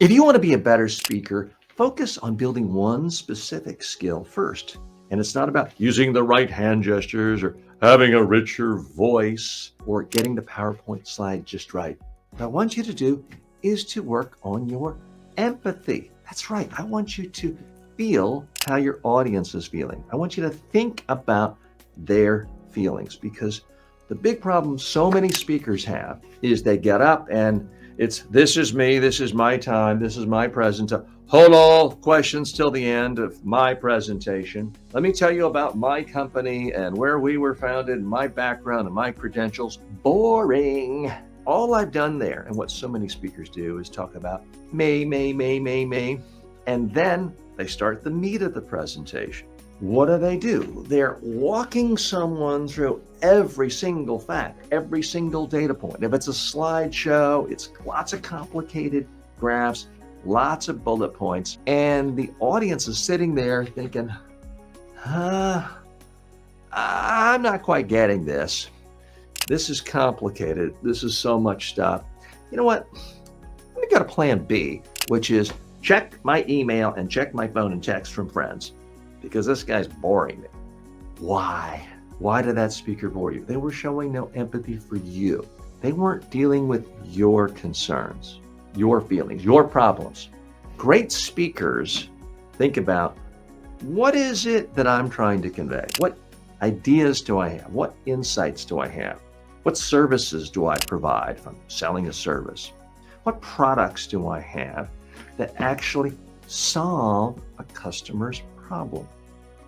If you want to be a better speaker, focus on building one specific skill first. And it's not about using the right hand gestures or having a richer voice or getting the PowerPoint slide just right. What I want you to do is to work on your empathy. That's right. I want you to feel how your audience is feeling. I want you to think about their feelings, because the big problem so many speakers have is they get up and this is me, this is my time, this is my presentation. Hold all questions till the end of my presentation. Let me tell you about my company and where we were founded, my background and my credentials. Boring. All I've done there, and what so many speakers do, is talk about me. And then they start the meat of the presentation. What do? They're walking someone through every single fact, every single data point. If it's a slideshow, it's lots of complicated graphs, lots of bullet points, and the audience is sitting there thinking, I'm not quite getting this. This is complicated. This is so much stuff. You know what? Let me go to plan B, which is check my email and check my phone and text from friends, because this guy's boring me. Why? Why did that speaker bore you? They were showing no empathy for you. They weren't dealing with your concerns, your feelings, your problems. Great speakers think about, what is it that I'm trying to convey? What ideas do I have? What insights do I have? What services do I provide if I'm selling a service? What products do I have that actually solve a customer's problem?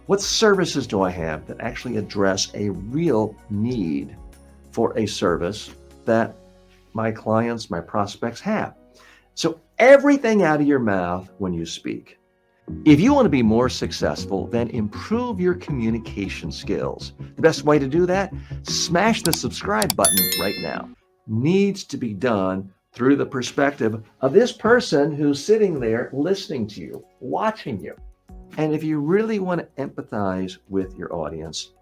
What services do I have that actually address a real need for a service that my clients, my prospects have? So everything out of your mouth when you speak. If you want to be more successful, then improve your communication skills. The best way to do that? Smash the subscribe button right now. Needs to be done through the perspective of this person who's sitting there listening to you, watching you. And if you really want to empathize with your audience,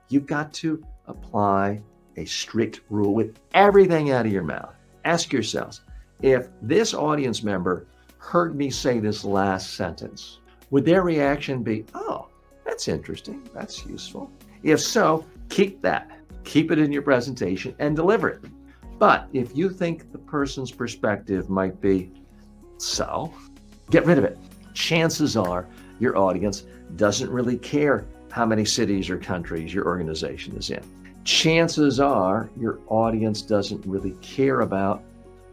you've got to apply a strict rule with everything out of your mouth. Ask yourselves, if this audience member heard me say this last sentence, would their reaction be, oh, that's interesting, that's useful? If so, keep that. Keep it in your presentation and deliver it. But if you think the person's perspective might be, so, get rid of it. Chances are your audience doesn't really care how many cities or countries your organization is in. Chances are your audience doesn't really care about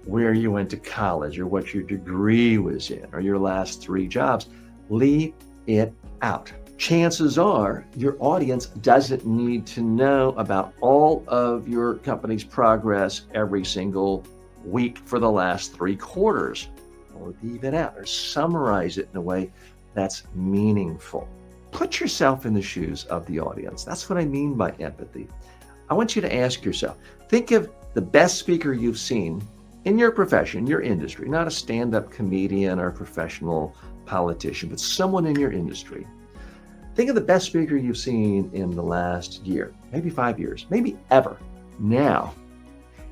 where you went to college or what your degree was in or your last 3 jobs. Leave it out. Chances are your audience doesn't need to know about all of your company's progress every single week for the last 3 quarters. Or leave it out or summarize it in a way that's meaningful. Put yourself in the shoes of the audience. That's what I mean by empathy. I want you to ask yourself, think of the best speaker you've seen in your profession, your industry, not a stand-up comedian or professional politician, but someone in your industry. Think of the best speaker you've seen in the last year, maybe 5 years, maybe ever. Now,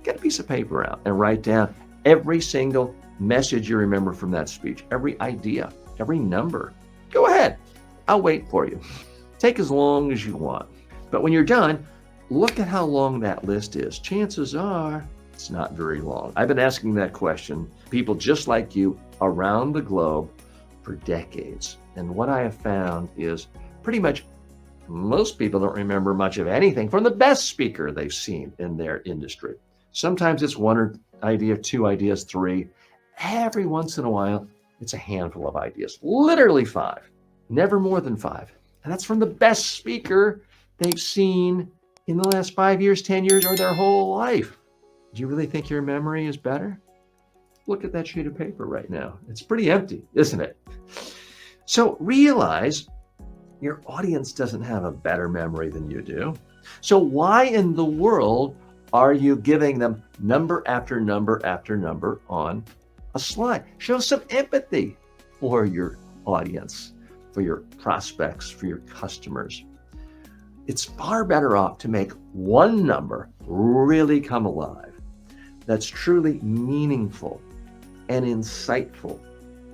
get a piece of paper out and write down every single message you remember from that speech, every idea, every number. Go ahead. I'll wait for you. Take as long as you want. But when you're done, look at how long that list is. Chances are it's not very long. I've been asking that question, people just like you around the globe for decades. And what I have found is pretty much most people don't remember much of anything from the best speaker they've seen in their industry. Sometimes it's 1 idea, 2 ideas, 3. Every once in a while, it's a handful of ideas, literally 5, never more than 5. And that's from the best speaker they've seen in the last 5 years, 10 years, or their whole life. Do you really think your memory is better? Look at that sheet of paper right now. It's pretty empty, isn't it? So realize your audience doesn't have a better memory than you do. So why in the world are you giving them number after number after number on a slide? Show some empathy for your audience, for your prospects, for your customers. It's far better off to make one number really come alive, that's truly meaningful and insightful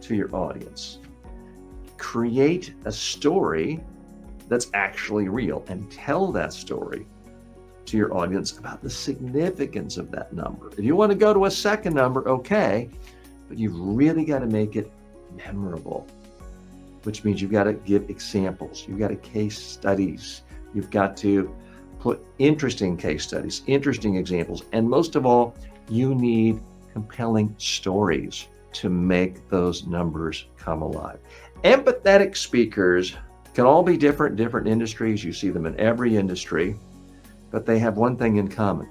to your audience. Create a story that's actually real and tell that story to your audience about the significance of that number. If you want to go to a second number, okay, but you've really got to make it memorable, which means you've got to give examples. You've got to case studies. You've got to put interesting case studies, interesting examples. And most of all, you need compelling stories to make those numbers come alive. Empathetic speakers can all be different industries. You see them in every industry, but they have one thing in common.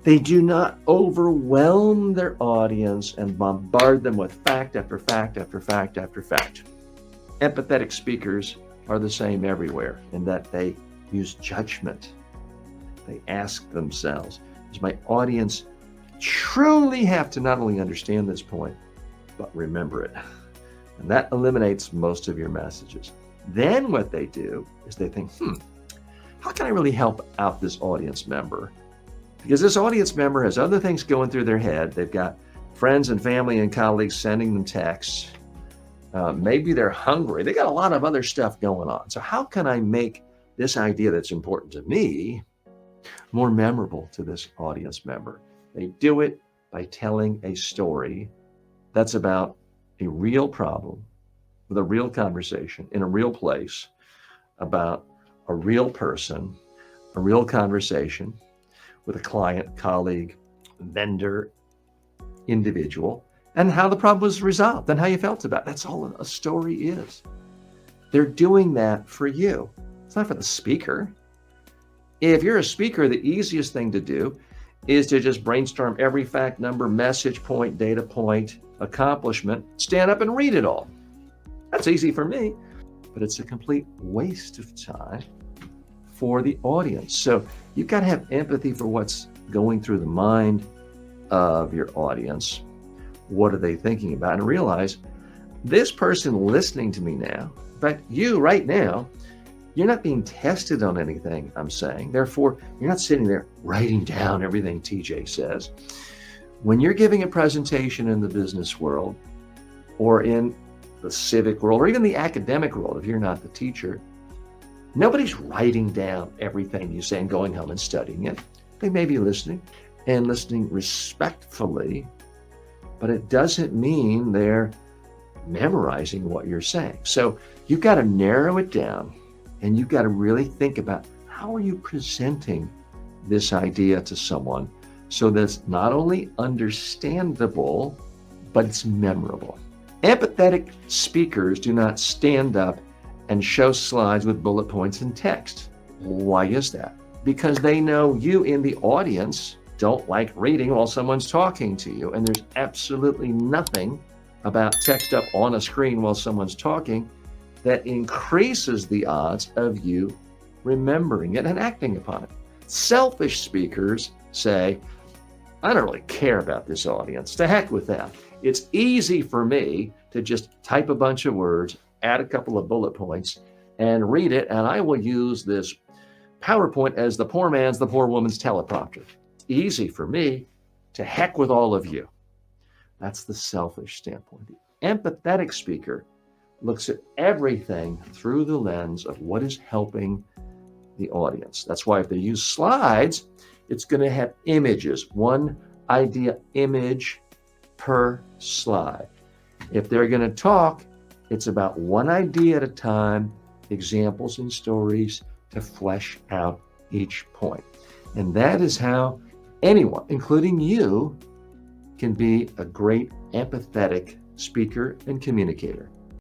They do not overwhelm their audience and bombard them with fact after fact after fact after fact. Empathetic speakers are the same everywhere in that they use judgment. They ask themselves, does my audience truly have to not only understand this point, but remember it? And that eliminates most of your messages. Then what they do is they think, how can I really help out this audience member? Because this audience member has other things going through their head. They've got friends and family and colleagues sending them texts. Maybe they're hungry. They got a lot of other stuff going on. So how can I make this idea that's important to me more memorable to this audience member? They do it by telling a story that's about a real problem with a real conversation in a real place about a real person, a real conversation with a client, colleague, vendor, individual, and how the problem was resolved and how you felt about it. That's all a story is. They're doing that for you. It's not for the speaker. If you're a speaker, the easiest thing to do is to just brainstorm every fact, number, message point, data point, accomplishment, stand up and read it all. That's easy for me, but it's a complete waste of time for the audience. So you've got to have empathy for what's going through the mind of your audience. What are they thinking about? And realize this person listening to me now, in fact, you right now, you're not being tested on anything I'm saying. Therefore, you're not sitting there writing down everything TJ says. When you're giving a presentation in the business world or in the civic world or even the academic world, if you're not the teacher, nobody's writing down everything you say and going home and studying it. They may be listening and listening respectfully, but it doesn't mean they're memorizing what you're saying. So you've got to narrow it down and you've got to really think about how are you presenting this idea to someone so that it's not only understandable, but it's memorable. Empathetic speakers do not stand up and show slides with bullet points and text. Why is that? Because they know you in the audience don't like reading while someone's talking to you. And there's absolutely nothing about text up on a screen while someone's talking that increases the odds of you remembering it and acting upon it. Selfish speakers say, I don't really care about this audience. To heck with that. It's easy for me to just type a bunch of words, add a couple of bullet points, and read it, and I will use this PowerPoint as the poor man's, the poor woman's teleprompter. It's easy for me to heck with all of you. That's the selfish standpoint. The empathetic speaker looks at everything through the lens of what is helping the audience. That's why if they use slides, it's going to have images, one idea image per slide. If they're going to talk, it's about one idea at a time, examples and stories to flesh out each point. And that is how anyone, including you, can be a great empathetic speaker and communicator.